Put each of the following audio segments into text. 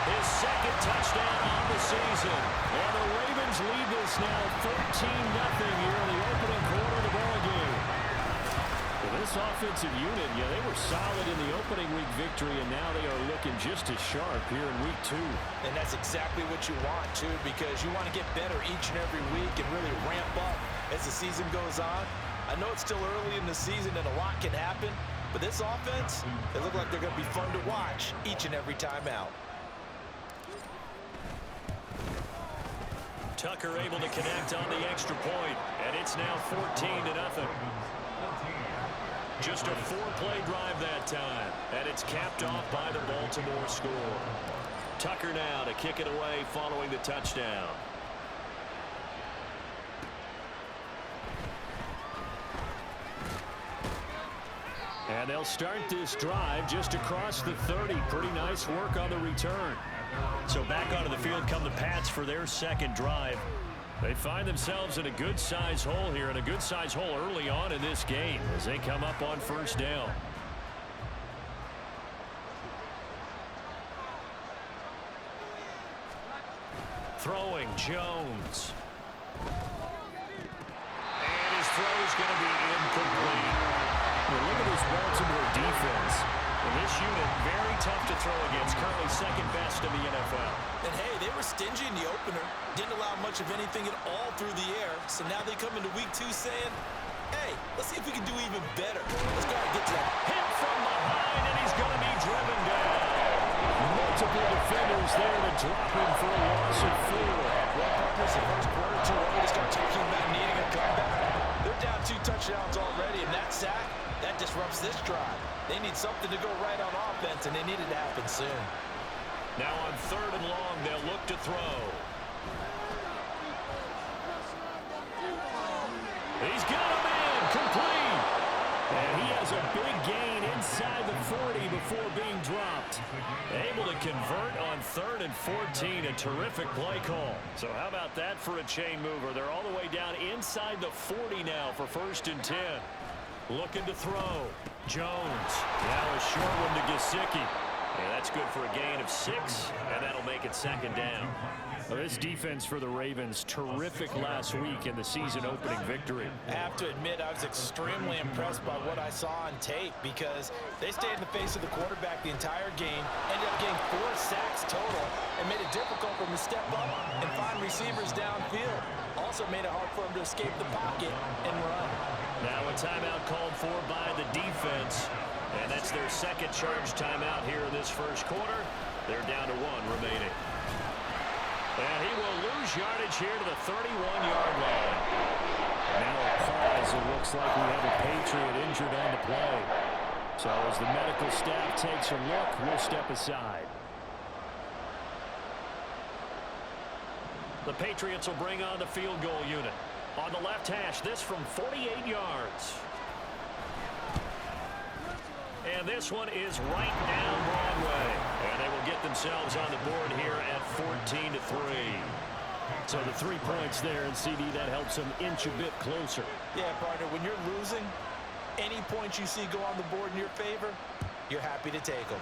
His second touchdown on the season. And the Ravens lead this now 14-0 here in the opening quarter of the ballgame. Well, this offensive unit, yeah, they were solid in the opening week victory, and now they are looking just as sharp here in week 2. And that's exactly what you want, too, because you want to get better each and every week and really ramp up as the season goes on. I know it's still early in the season and a lot can happen, but this offense, they look like they're going to be fun to watch each and every time out. Tucker able to connect on the extra point, and it's now 14-0. Just a 4-play drive that time, and it's capped off by the Baltimore score. Tucker now to kick it away following the touchdown. And they'll start this drive just across the 30. Pretty nice work on the return. So back onto the field come the Pats for their second drive. They find themselves in a good-sized hole here, and a good-sized hole early on in this game as they come up on first down. Throwing, Jones. And his throw is going to be incomplete. Well, look at this Baltimore defense. And this unit, very tough to throw against, currently second best in the NFL. And hey, they were stingy in the opener. Didn't allow much of anything at all through the air. So now they come into week 2 saying, hey, let's see if we can do even better. Let's go and get to that. Hit from behind, and he's going to be driven down. Multiple defenders there to drop him for a loss of 4. Well, partners, the first quarter too early to start talking about needing a comeback. They're down 2 touchdowns already, and that sack, that disrupts this drive. They need something to go right on offense, and they need it to happen soon. Now on 3rd and long, they'll look to throw. He's got him in, complete. And he has a big gain inside the 40 before being dropped. Able to convert on 3rd and 14, a terrific play call. So how about that for a chain mover? They're all the way down inside the 40 now for 1st and 10. Looking to throw. Jones. Now a short one to Gesicki. And that's good for a gain of 6, and that'll make it 2nd down. Well, this defense for the Ravens, terrific last week in the season-opening victory. I have to admit, I was extremely impressed by what I saw on tape because they stayed in the face of the quarterback the entire game, ended up getting 4 sacks total, and made it difficult for him to step up and find receivers downfield. Also made it hard for him to escape the pocket and run. Now a timeout called for by the defense. And that's their second charge timeout here in this first quarter. They're down to 1 remaining. And he will lose yardage here to the 31-yard line. Now a pause. It looks like we have a Patriot injured on the play. So as the medical staff takes a look, we'll step aside. The Patriots will bring on the field goal unit. On the left hash, this from 48 yards. And this one is right down Broadway. And they will get themselves on the board here at 14-3. So the 3 points there, and CD, that helps them inch a bit closer. Yeah, partner, when you're losing, any points you see go on the board in your favor, you're happy to take them.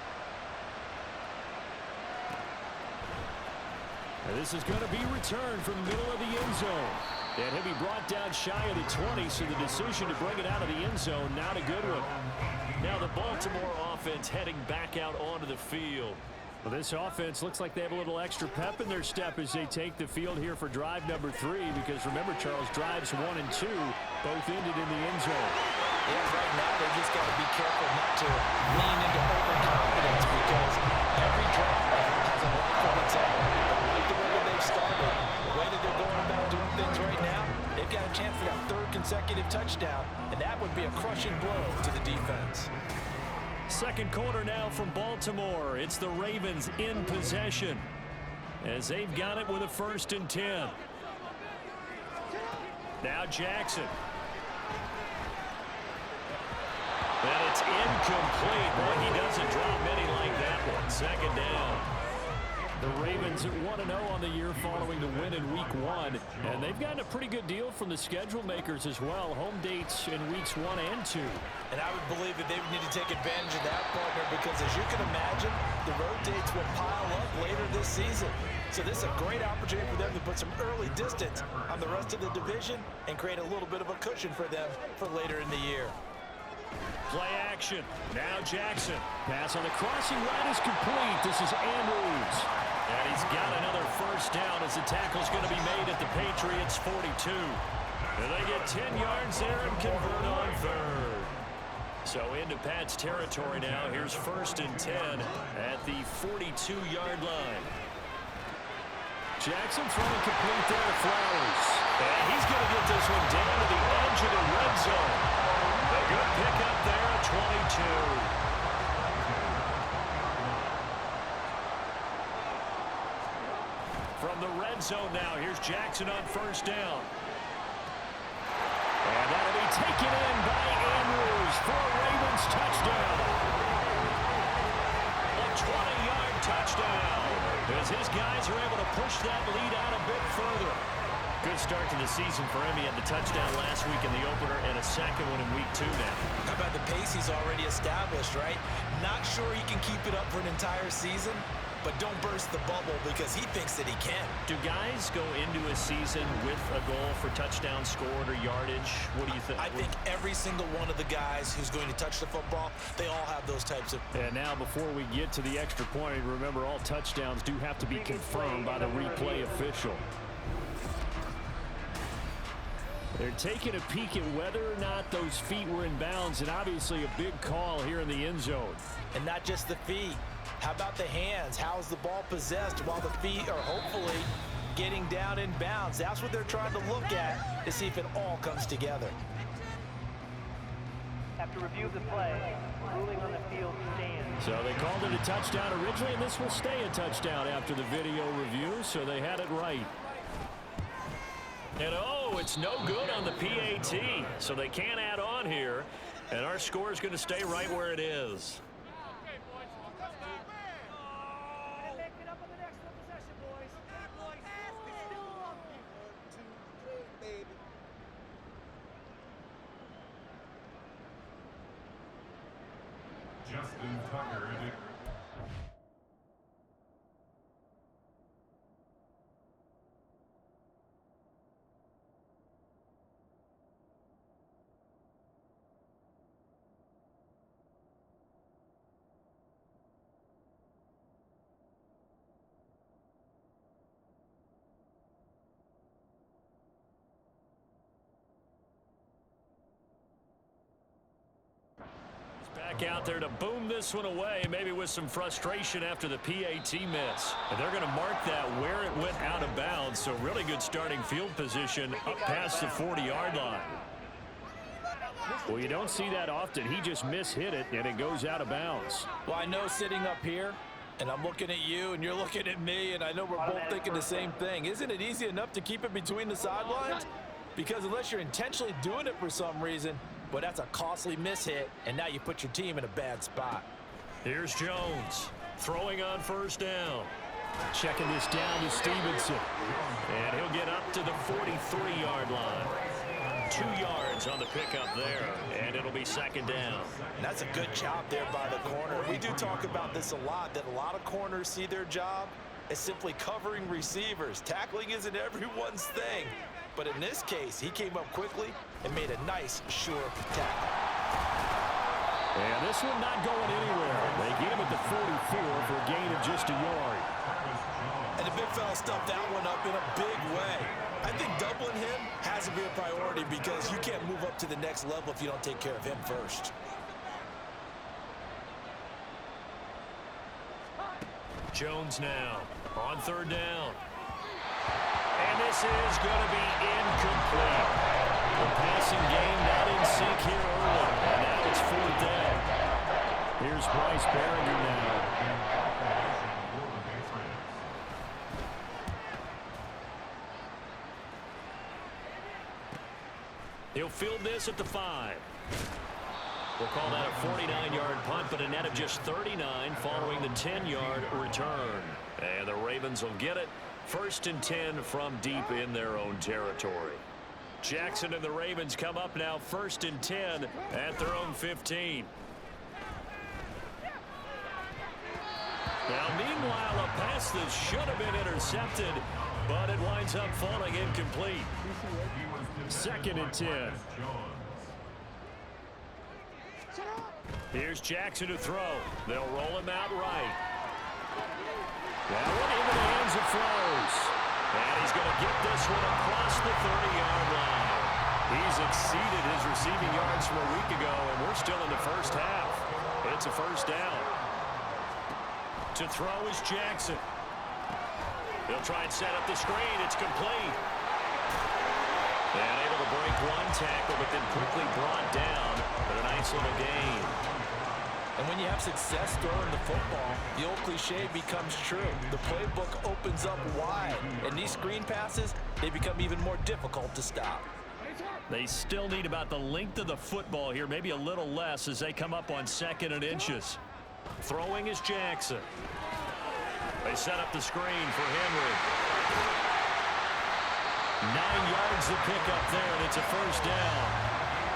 And this is going to be returned from the middle of the end zone. And he'll be brought down shy of the 20, so the decision to bring it out of the end zone, not a good one. Now the Baltimore offense heading back out onto the field. Well, this offense looks like they have a little extra pep in their step as they take the field here for drive number 3, because remember, Charles, drives 1 and 2 both ended in the end zone. Yeah, right now they just got to be careful not to lean into overconfidence, because every drive has a life of its own. I like the way that they've started, the way that they're going about doing things right now. They've got a chance for that 3rd consecutive touchdown, and that would be a crushing blow to the defense. Second quarter now from Baltimore. It's the Ravens in possession as they've got it with a 1st and 10. Now Jackson. And it's incomplete. Boy, he doesn't drop many like that one. 2nd down. The Ravens at 1-0 on the year following the win in Week 1. And they've gotten a pretty good deal from the schedule makers as well. Home dates in Weeks 1 and 2. And I would believe that they would need to take advantage of that, partner, because because, as you can imagine, the road dates will pile up later this season. So this is a great opportunity for them to put some early distance on the rest of the division and create a little bit of a cushion for them for later in the year. Play action. Now Jackson. Pass on the crossing right is complete. This is Andrews. And he's got another first down as the tackle's going to be made at the Patriots 42. And they get 10 yards there and convert on third. So into Pat's territory now. Here's 1st and 10 at the 42-yard line. Jackson throwing complete there to Flowers. And he's going to get this one down to the edge of the red zone. A good pickup there at 22. From the red zone now, here's Jackson on 1st down. And that'll be taken in by Andrews for a Ravens touchdown. A 20-yard touchdown. As his guys are able to push that lead out a bit further. Good start to the season for him. He had the touchdown last week in the opener and a second one in week 2 now. How about the pace he's already established, right? Not sure he can keep it up for an entire season, but don't burst the bubble because he thinks that he can. Do guys go into a season with a goal for touchdown scored or yardage? What do you think? I think every single one of the guys who's going to touch the football, they all have those types of... And now before we get to the extra point, remember all touchdowns do have to be confirmed by the replay official. They're taking a peek at whether or not those feet were in bounds, and obviously a big call here in the end zone. And not just the feet. How about the hands? How's the ball possessed while the feet are hopefully getting down in bounds? That's what they're trying to look at to see if it all comes together. After review of the play, ruling on the field stands. So they called it a touchdown originally, and this will stay a touchdown after the video review, so they had it right. And oh, it's no good on the PAT, so they can't add on here, and our score is going to stay right where it is. Justin Tucker. Back out there to boom this one away, maybe with some frustration after the PAT miss. And they're going to mark that where it went out of bounds, so really good starting field position up past the 40-yard line. Well, you don't see that often. He just mishit it, and it goes out of bounds. Well, I know sitting up here, and I'm looking at you, and you're looking at me, and I know we're both thinking the same thing. Isn't it easy enough to keep it between the sidelines? Because unless you're intentionally doing it for some reason, but that's a costly mishit, and now you put your team in a bad spot. Here's Jones throwing on 1st down. Checking this down to Stevenson. And he'll get up to the 43-yard line. 2 yards on the pickup there, and it'll be 2nd down. And that's a good job there by the corner. We do talk about this a lot, that a lot of corners see their job as simply covering receivers. Tackling isn't everyone's thing. But in this case, he came up quickly and made a nice, sure tackle. And this one not going anywhere. They get him at the 44 for a gain of just a yard. And the big fella stuffed that one up in a big way. I think doubling him has to be a priority because you can't move up to the next level if you don't take care of him first. Jones now on 3rd down. And this is going to be incomplete. The passing game not in sync here early. And now it's 4th down. Here's Bryce Berringer now. He'll field this at the 5. We'll call that a 49-yard punt, but a net of just 39 following the 10-yard return. And the Ravens will get it. 1st and 10 from deep in their own territory. Jackson and the Ravens come up now 1st and 10 at their own 15. Now, meanwhile, a pass that should have been intercepted, but it winds up falling incomplete. 2nd and 10. Here's Jackson to throw. They'll roll him out right. That one into the hands of Flowers. And he's going to get this one across the 30-yard line. He's exceeded his receiving yards from a week ago, and we're still in the first half. It's a first down. To throw is Jackson. They'll try and set up the screen. It's complete. And able to break one tackle, but then quickly brought down for a nice little gain. And when you have success throwing the football, the old cliche becomes true. The playbook opens up wide, and these screen passes, they become even more difficult to stop. They still need about the length of the football here, maybe a little less as they come up on 2nd and inches. Throwing is Jackson. They set up the screen for Henry. 9 yards to pick up there, and it's a first down.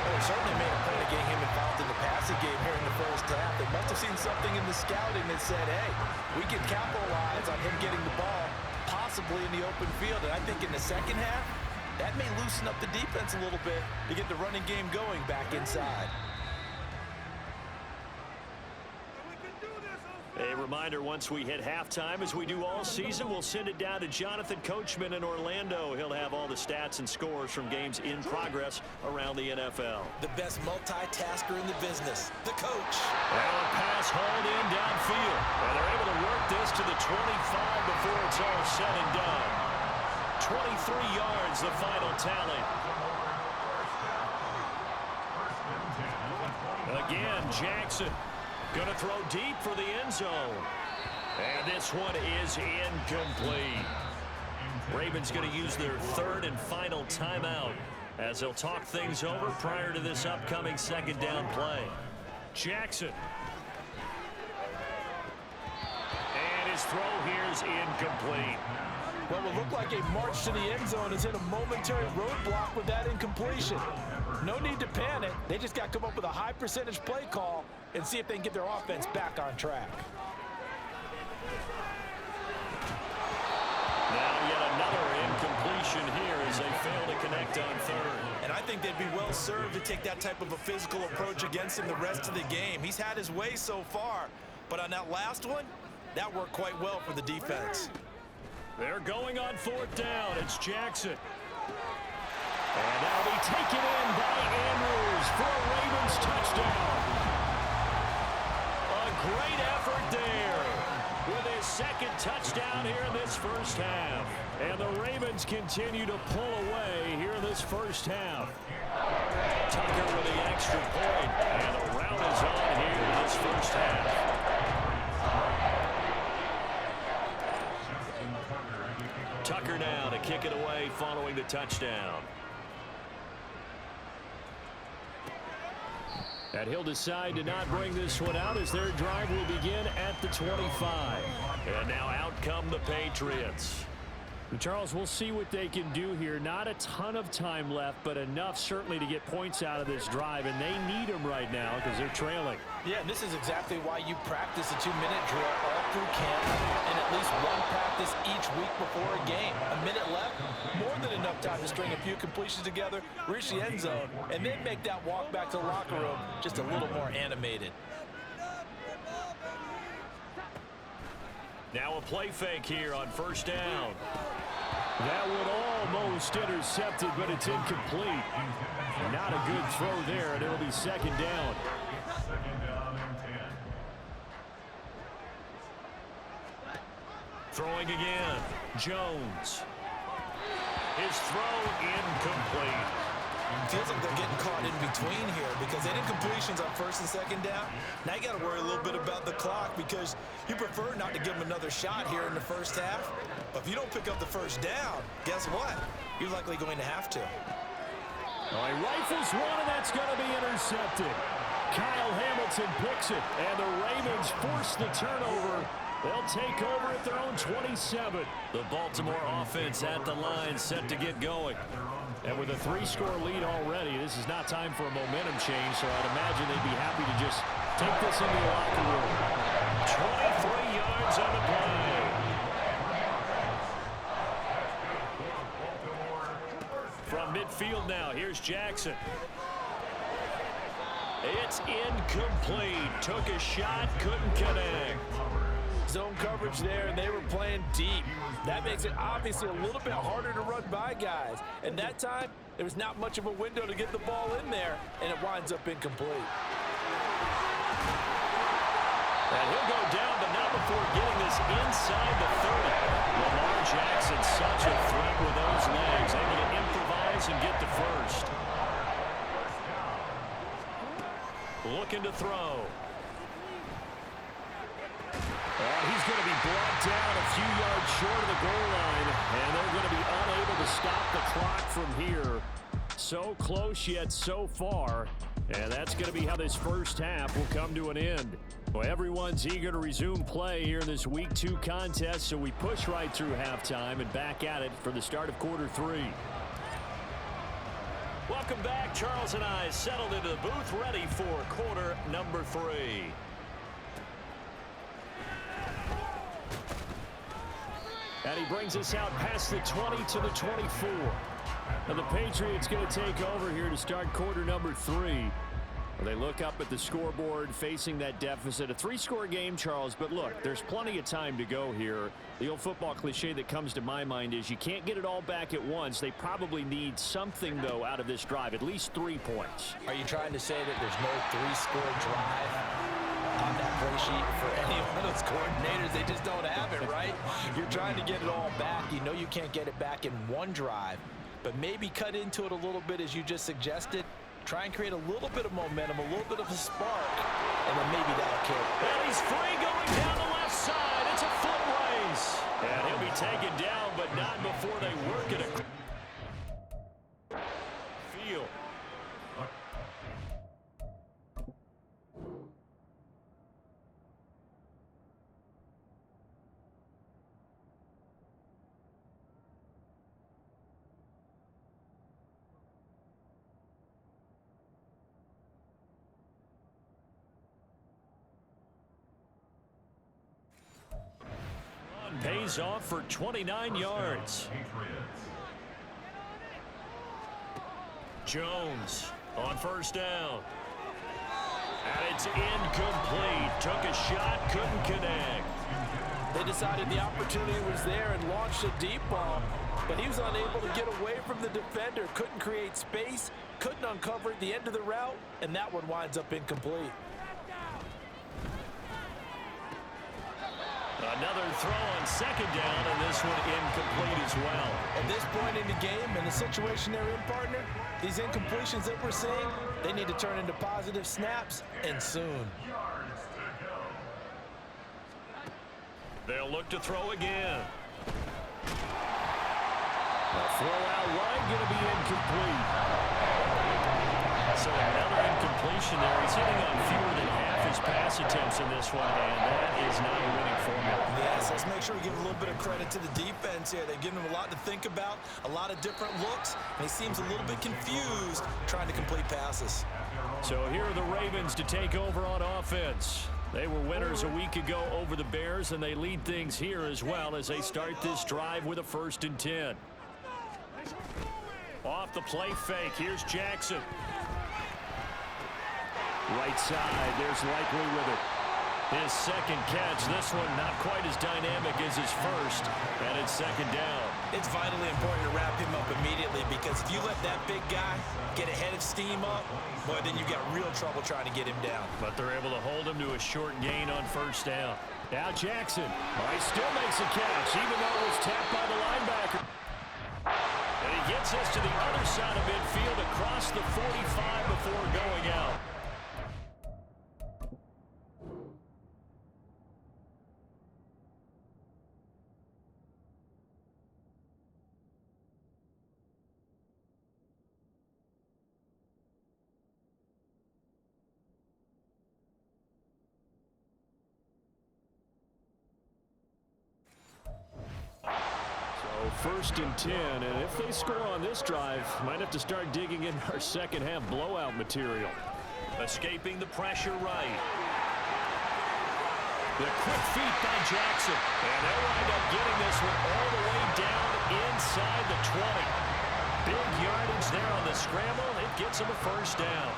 Well, they certainly made a point of getting him involved in the passing game here in the first half. They must have seen something in the scouting that said, hey, we can capitalize on him getting the ball, possibly in the open field. And I think in the second half, that may loosen up the defense a little bit to get the running game going back inside. A reminder, once we hit halftime, as we do all season, we'll send it down to Jonathan Coachman in Orlando. He'll have all the stats and scores from games in progress around the NFL. The best multitasker in the business, the coach. Now a pass hauled in downfield. And they're able to work this to the 25 before it's all said and done. 23 yards, the final tally. Again, Jackson going to throw deep for the end zone. And this one is incomplete. Ravens going to use their 3rd and final timeout as they'll talk things over prior to this upcoming 2nd down play. Jackson. And his throw here is incomplete. What will look like a march to the end zone is hit a momentary roadblock with that incompletion. No need to panic. They just got to come up with a high percentage play call and see if they can get their offense back on track. Now yet another incompletion here as they fail to connect on 3rd. And I think they'd be well served to take that type of a physical approach against him the rest of the game. He's had his way so far, but on that last one, that worked quite well for the defense. They're going on 4th down. It's Jackson. And that'll be taken in by Andrews for a Ravens touchdown. A great effort there with his 2nd touchdown here in this first half. And the Ravens continue to pull away here in this first half. Tucker with the extra point, and the round is on here in this first half. Tucker now to kick it away following the touchdown. And he'll decide to not bring this one out as their drive will begin at the 25. And now out come the Patriots. Charles, we'll see what they can do here. Not a ton of time left, but enough certainly to get points out of this drive, and they need them right now because they're trailing. Yeah, and this is exactly why you practice a 2-minute drill all through camp and at least one practice each week before a game. A minute left, more than enough time to string a few completions together, reach the end zone, and then make that walk back to the locker room just a little more animated. Now a play fake here on 1st down. That one almost intercepted, but it's incomplete. Not a good throw there, and it'll be 2nd down. 2nd down and 10. Throwing again, Jones. His throw incomplete. Feels like they're getting caught in between here because they did completions on 1st and 2nd down. Now you got to worry a little bit about the clock because you prefer not to give them another shot here in the first half. But if you don't pick up the 1st down, guess what? You're likely going to have to. Well, he rifles one, and that's going to be intercepted. Kyle Hamilton picks it, and the Ravens force the turnover. They'll take over at their own 27. The Baltimore offense at the line set to get going. And with a 3-score lead already, this is not time for a momentum change, so I'd imagine they'd be happy to just take this into the locker room. 23 yards of field now. Here's Jackson. It's incomplete. Took a shot, couldn't connect. Zone coverage there, and they were playing deep. That makes it obviously a little bit harder to run by guys. And that time, there was not much of a window to get the ball in there, and it winds up incomplete. And he'll go down, but not before getting this inside the 30. Lamar Jackson, such a threat with those legs, able to improvise and get the first. Looking to throw. He's going to be brought down a few yards short of the goal line, and they're going to be unable to stop the clock from here. So close yet so far, and that's going to be how this first half will come to an end. Well, everyone's eager to resume play here in this Week 2 contest, so we push right through halftime and back at it for the start of quarter 3. Welcome back. Charles and I settled into the booth, ready for quarter number 3. And he brings us out past the 20 to the 24. And the Patriots going to take over here to start quarter number 3. They look up at the scoreboard facing that deficit. A 3-score game, Charles, but look, there's plenty of time to go here. The old football cliche that comes to my mind is you can't get it all back at once. They probably need something, though, out of this drive, at least 3 points. Are you trying to say that there's no 3-score drive on that play sheet for any one of those coordinators? They just don't have it, right? You're trying to get it all back. You know you can't get it back in one drive, but maybe cut into it a little bit as you just suggested. Try and create a little bit of momentum, a little bit of a spark, and then maybe that'll kill it. And he's free going down the left side. It's a foot race. And he'll be taken down, but not before they work it field. Pays off for 29 yards. Jones on first down. And it's incomplete. Took a shot, couldn't connect. They decided the opportunity was there and launched a deep ball, but he was unable to get away from the defender. Couldn't create space, couldn't uncover at the end of the route, and that one winds up incomplete. Another throw on second down, and this one incomplete as well. At this point in the game, and the situation they're in, partner, these incompletions that we're seeing, they need to turn into positive snaps, and soon. They'll look to throw again. The throw out wide, going to be incomplete. So another incompletion there. He's hitting on fewer than half his pass attempts in this one, and that is not a winning formula. Yes, let's make sure we give a little bit of credit to the defense here. They've given him a lot to think about, a lot of different looks, and he seems a little bit confused trying to complete passes. So here are the Ravens to take over on offense. They were winners a week ago over the Bears, and they lead things here as well as they start this drive with a 1st and 10. Off the play fake, here's Jackson. Right side, there's Likely with it. His second catch, this one not quite as dynamic as his first, and it's second down. It's vitally important to wrap him up immediately, because if you let that big guy get a head of steam up, boy, then you've got real trouble trying to get him down. But they're able to hold him to a short gain on first down. Now Jackson, he still makes a catch, even though it was tapped by the linebacker. And he gets us to the other side of midfield across the 45 before going out. First and 10, and if they score on this drive, might have to start digging in our second half blowout material. Escaping the pressure right. The quick feet by Jackson, and they'll wind up getting this one all the way down inside the 20. Big yardage there on the scramble. It gets him a first down.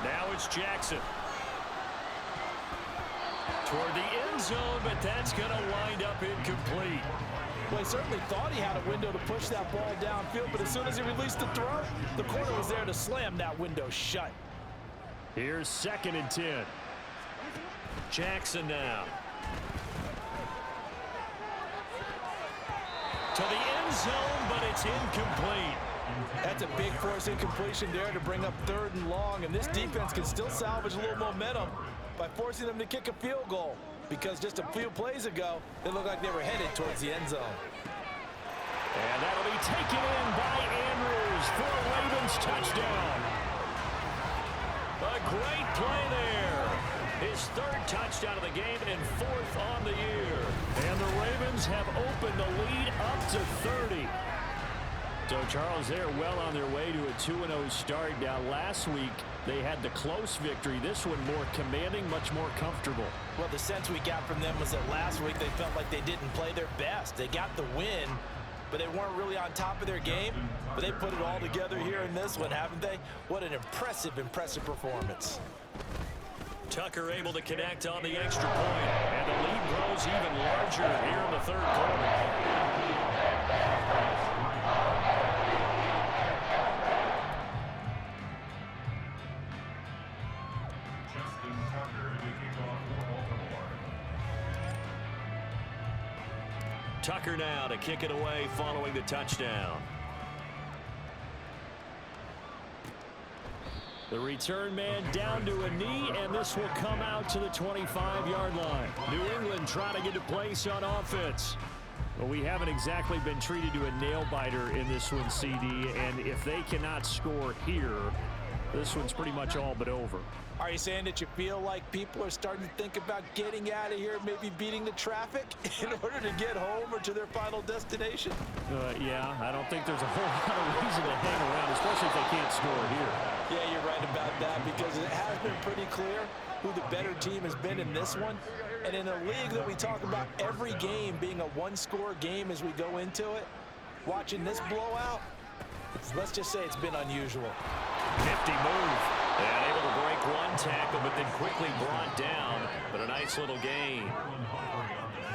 Now it's Jackson. Toward the end zone, but that's going to wind up incomplete. Well, he certainly thought he had a window to push that ball downfield, but as soon as he released the throw, the corner was there to slam that window shut. Here's 2nd and 10. Jackson now. To the end zone, but it's incomplete. That's a big force incompletion there to bring up 3rd and long, and this defense can still salvage a little momentum by forcing them to kick a field goal, because just a few plays ago, it looked like they were headed towards the end zone. And that'll be taken in by Andrews for a Ravens touchdown. A great play there. His 3rd touchdown of the game and 4th on the year. And the Ravens have opened the lead up to 30. So, Charles, they're well on their way to a 2-0 start. Now, last week, they had the close victory. This one more commanding, much more comfortable. Well, the sense we got from them was that last week they felt like they didn't play their best. They got the win, but they weren't really on top of their game. But they put it all together here in this one, haven't they? What an impressive performance. Tucker able to connect on the extra point. And the lead grows even larger here in the 3rd quarter. Tucker now to kick it away following the touchdown. The return man down to a knee, and this will come out to the 25-yard line. New England trying to get a place on offense. Well, we haven't exactly been treated to a nail-biter in this one, CD, and if they cannot score here, this one's pretty much all but over. Are you saying that you feel like people are starting to think about getting out of here, maybe beating the traffic in order to get home or to their final destination? Yeah, I don't think there's a whole lot of reason to hang around, especially if they can't score here. Yeah, you're right about that, because it has been pretty clear who the better team has been in this one. And in a league that we talk about every game being a one-score game as we go into it, watching this blowout, let's just say it's been unusual. Nifty move. And able to break one tackle, but then quickly brought down. But a nice little gain.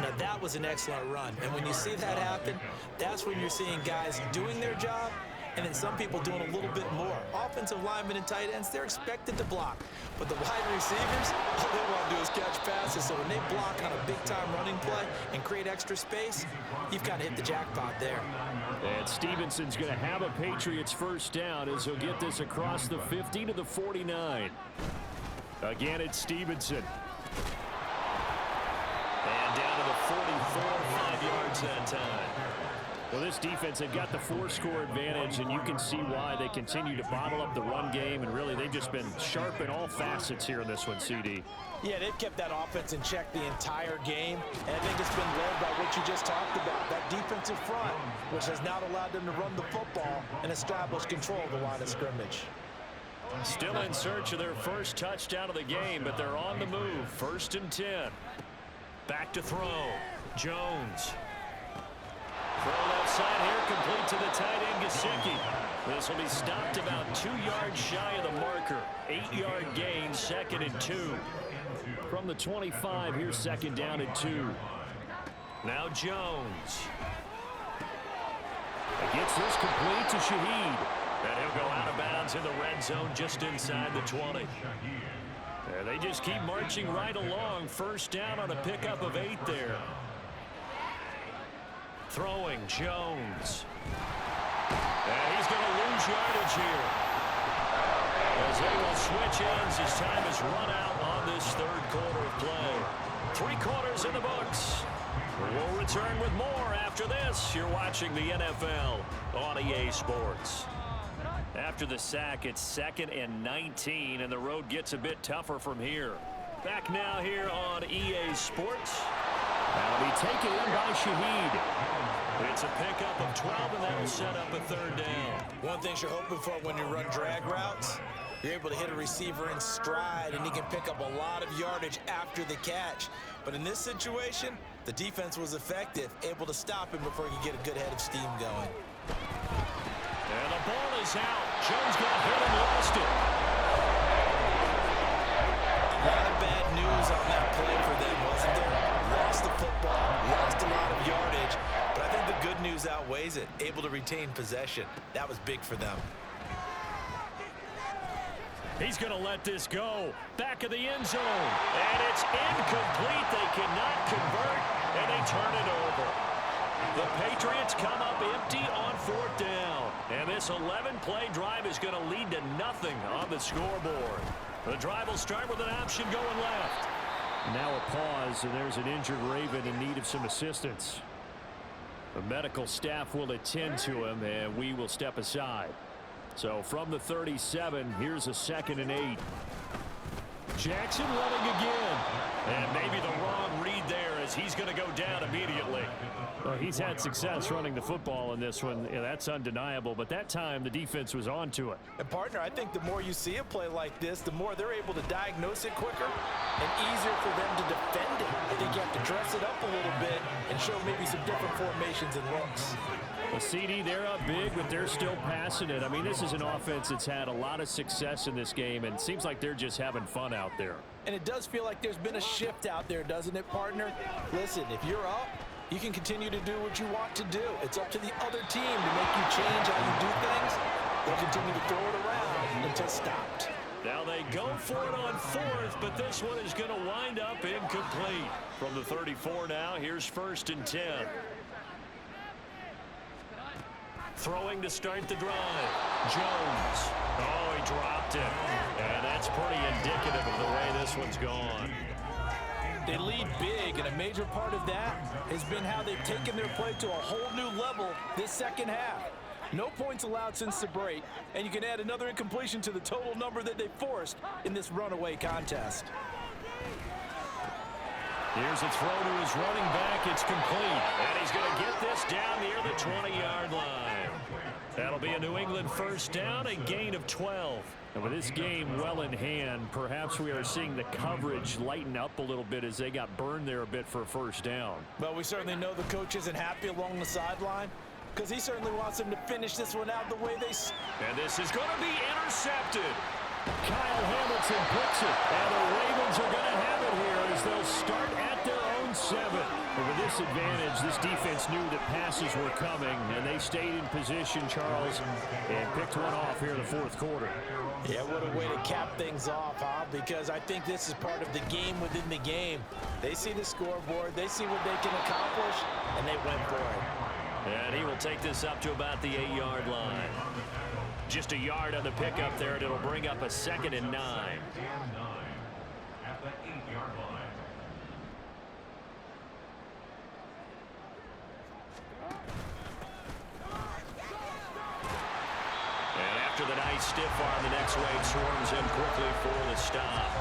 Now that was an excellent run. And when you see that happen, that's when you're seeing guys doing their job, and then some people doing a little bit more. Offensive linemen and tight ends, they're expected to block. But the wide receivers, all they want to do is catch passes. So when they block on a big-time running play and create extra space, you've kind of hit the jackpot there. And Stevenson's going to have a Patriots first down as he'll get this across the 50 to the 49. Again, it's Stevenson. And down to the 44, 5 yards that time. Well, this defense, they've got the 4-score advantage, and you can see why they continue to bottle up the run game, and really they've just been sharp in all facets here in this one, CD. Yeah, they've kept that offense in check the entire game, and I think it's been led by what you just talked about, that defensive front, which has now allowed them to run the football and establish control of the line of scrimmage. Still in search of their first touchdown of the game, but they're on the move. 1st and 10. Back to throw. Jones. Throw left side here, complete to the tight end, Gesicki. This will be stopped about 2 yards shy of the marker. 8-yard gain, 2nd and 2. From the 25, here's 2nd down and 2. Now Jones. Gets this complete to Shaheed. And he'll go out of bounds in the red zone just inside the 20. And they just keep marching right along. First down on a pickup of 8 there. Throwing Jones. And he's going to lose yardage here. As they will switch ends as time is run out on this 3rd quarter of play. 3 quarters in the books. We'll return with more after this. You're watching the NFL on EA Sports. After the sack, it's 2nd and 19, and the road gets a bit tougher from here. Back now here on EA Sports. That'll be taken in by Shaheed. It's a pickup of 12, and that'll set up a 3rd down. One thing you're hoping for when you run drag routes, you're able to hit a receiver in stride, and he can pick up a lot of yardage after the catch. But in this situation, The defense was effective, able to stop him before he could get a good head of steam going. And the ball is out. Jones got hit and lost it. A lot of bad news on that play for them, wasn't there? Lost the football, lost a lot of yardage, but I think the good news outweighs it. Able to retain possession. That was big for them. He's going to let this go. Back of the end zone. And it's incomplete. They cannot convert, and they turn it over. The Patriots come up empty on 4th down. And this 11-play drive is going to lead to nothing on the scoreboard. The drive will start with an option going left. Now a pause, and there's an injured Raven in need of some assistance. The medical staff will attend to him, and we will step aside. So from the 37, here's a 2nd and 8. Jackson running again. And maybe the wrong read there as he's going to go down immediately. Well, he's had success running the football in this one. Yeah, that's undeniable. But that time, the defense was on to it. And, partner, I think the more you see a play like this, the more they're able to diagnose it quicker and easier for them to defend it. I think you have to dress it up a little bit and show maybe some different formations and looks. The CD, they're up big, but they're still passing it. I mean, this is an offense that's had a lot of success in this game, and it seems like they're just having fun out there. And it does feel like there's been a shift out there, doesn't it, partner? Listen, if you're up, you can continue to do what you want to do. It's up to the other team to make you change how you do things. They'll continue to throw it around until stopped. Now they go for it on 4th, but this one is going to wind up incomplete. From the 34 now, here's 1st and 10. Throwing to start the drive. Jones. Oh, he dropped it. And that's pretty indicative of the way this one's gone. They lead big, and a major part of that has been how they've taken their play to a whole new level this second half. No points allowed since the break, and you can add another incompletion to the total number that they forced in this runaway contest. Here's a throw to his running back. It's complete. And he's going to get this down near the 20-yard line. That'll be a New England 1st down, a gain of 12. And with this game well in hand, perhaps we are seeing the coverage lighten up a little bit as they got burned there a bit for a 1st down. Well, we certainly know the coach isn't happy along the sideline because he certainly wants them to finish this one out the way they... And this is going to be intercepted. Kyle Hamilton picks it, and the Ravens are going to have it here as they'll start at their own 7. And with this advantage, this defense knew that passes were coming, and they stayed in position, Charles, and picked one off here in the 4th quarter. Yeah, what a way to cap things off, huh? Because I think this is part of the game within the game. They see the scoreboard, they see what they can accomplish, and they went for it. And he will take this up to about the 8-yard line. Just a yard on the pickup there, and it'll bring up a 2nd and 9. At the 8-yard line. And after the nice stiff arm, the next wave swarms in quickly for the stop.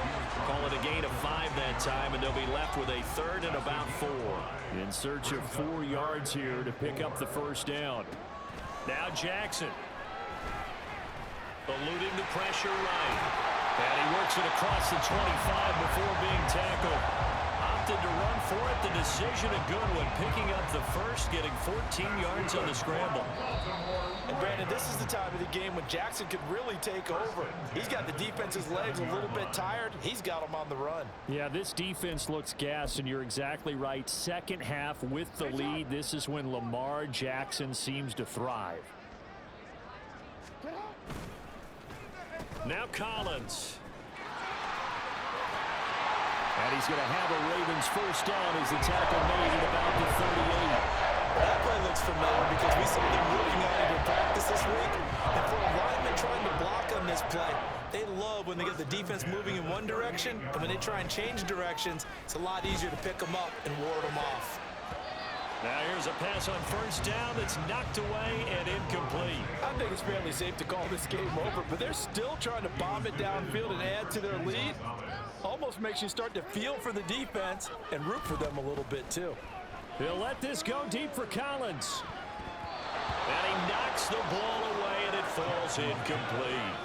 Call it a gain of 5 that time, and they'll be left with a 3rd and about 4. In search of 4 yards here to pick up the 1st down. Now Jackson. Eluding the pressure right. And he works it across the 25 before being tackled. Opted to run for it. The decision a good one. Picking up the 1st, getting 14 yards on the scramble. And Brandon, this is the time of the game when Jackson could really take over. He's got the defense's legs a little bit tired. He's got them on the run. Yeah, this defense looks gassed, and you're exactly right. Second half with the lead, this is when Lamar Jackson seems to thrive. Now Collins. And he's going to have a Ravens 1st down as the tackle made at about the 38. That play looks familiar because we saw them working on it in practice this week. And for a lineman trying to block on this play, they love when they get the defense moving in one direction, and when they try and change directions, it's a lot easier to pick them up and ward them off. Now here's a pass on 1st down that's knocked away and incomplete. I think it's fairly safe to call this game over, but they're still trying to bomb it downfield and add to their lead. Almost makes you start to feel for the defense and root for them a little bit too. He'll let this go deep for Collins. And he knocks the ball away, and it falls incomplete.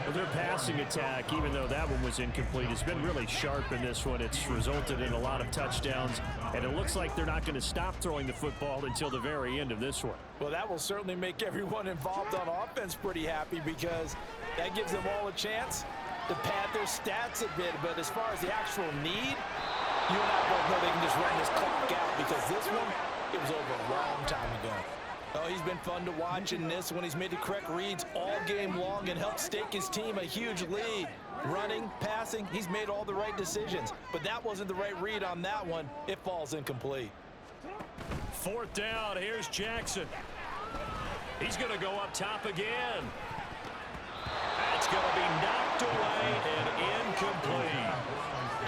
Well, their passing attack, even though that one was incomplete, has been really sharp in this one. It's resulted in a lot of touchdowns, and it looks like they're not going to stop throwing the football until the very end of this one. Well, that will certainly make everyone involved on offense pretty happy because that gives them all a chance to pad their stats a bit. But as far as the actual need, you and I both know they can just run this clock out because this one, it was over a long time ago. Oh, he's been fun to watch in this one. He's made the correct reads all game long and helped stake his team a huge lead. Running, passing, he's made all the right decisions. But that wasn't the right read on that one. It falls incomplete. 4th down, here's Jackson. He's going to go up top again. That's going to be knocked away and incomplete.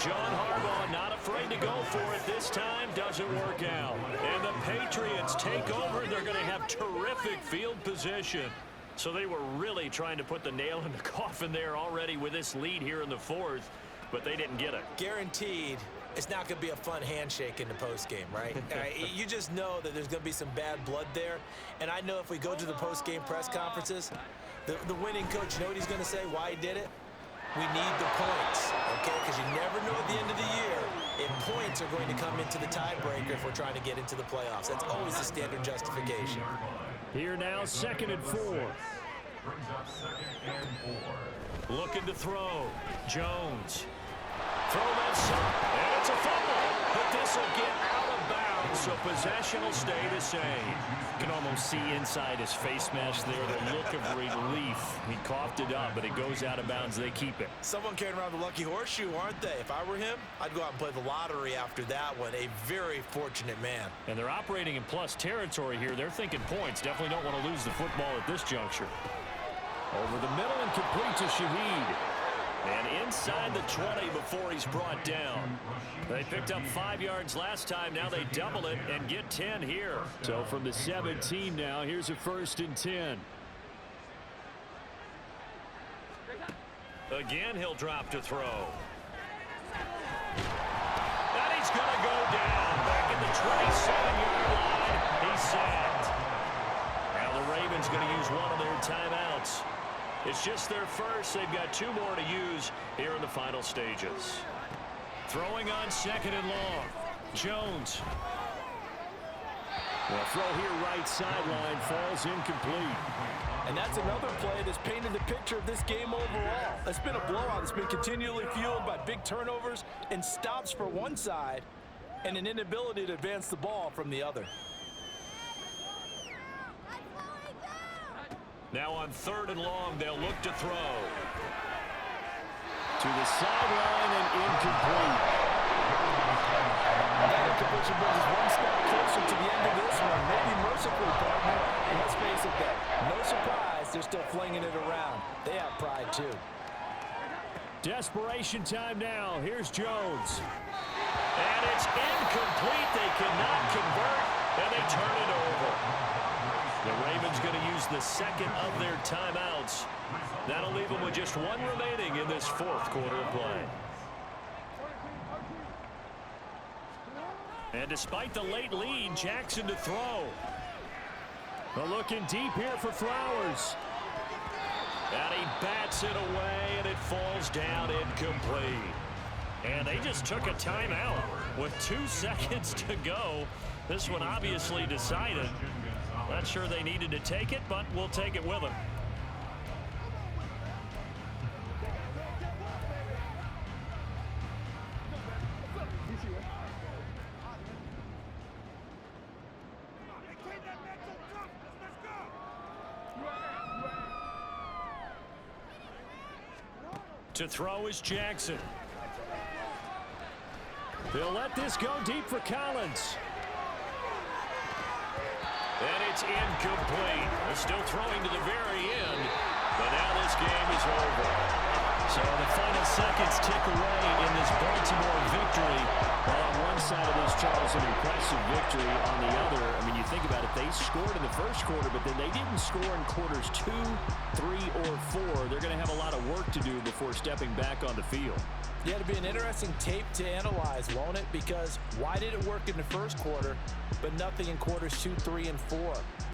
John Harbaugh not afraid to go for it this time. Doesn't work out. And the Patriots take over. They're going to have terrific field position. So they were really trying to put the nail in the coffin there already with this lead here in the 4th, but they didn't get it. Guaranteed it's not going to be a fun handshake in the postgame, right? You just know that there's going to be some bad blood there. And I know if we go to the postgame press conferences, the winning coach, you know what he's going to say, why he did it? We need the points, okay? Because you never know at the end of the year if points are going to come into the tiebreaker if we're trying to get into the playoffs. That's always the standard justification. Here now, 2nd and 4. Brings up 2nd and 4. Looking to throw. Jones. Throw that shot, and it's a fumble. But this will get out of bounds, so possession will stay the same. You can almost see inside his face mask there the look of relief. He coughed it up, but it goes out of bounds. They keep it. Someone carrying around the lucky horseshoe, aren't they? If I were him, I'd go out and play the lottery after that one. A very fortunate man. And they're operating in plus territory here. They're thinking points. Definitely don't want to lose the football at this juncture. Over the middle and complete to Shaheed. And inside the 20 before he's brought down. They picked up 5 yards last time. Now they double it and get 10 here. So from the 17 now, here's a 1st and 10. Again, he'll drop to throw. And he's going to go down. Back at the 27-yard line. He's sacked. Now the Ravens going to use one of their timeouts. It's just their first. They've got 2 more to use here in the final stages. Throwing on 2nd and long. Jones. Well, throw here right sideline falls incomplete. And that's another play that's painted the picture of this game overall. It's been a blowout. It's been continually fueled by big turnovers and stops for one side and an inability to advance the ball from the other. Now on 3rd and long, they'll look to throw. To the sideline and incomplete. That incompletion brings us one step closer to the end of this one. Maybe mercifully, partner. And let's face it, no surprise, they're still flinging it around. They have pride, too. Desperation time now. Here's Jones. And it's incomplete. They cannot convert, and they turn it over. The Ravens going to use the 2nd of their timeouts. That'll leave them with just 1 remaining in this 4th quarter of play. And despite the late lead, Jackson to throw. But looking deep here for Flowers. And he bats it away, and it falls down incomplete. And they just took a timeout with 2 seconds to go. This one obviously decided. Not sure they needed to take it, but we'll take it with them. To throw is Jackson. They'll let this go deep for Collins. And it's incomplete. They're still throwing to the very end, but now this game is over. So the final seconds tick away in this Baltimore victory. Well, on one side of this, Charles, an impressive victory. On the other, I mean, you think about it, they scored in the first quarter, but then they didn't score in quarters 2, 3, or 4. They're going to have a lot of work to do before stepping back on the field. Yeah, it'll be an interesting tape to analyze, won't it? Because why did it work in the first quarter, but nothing in quarters 2, 3, and 4?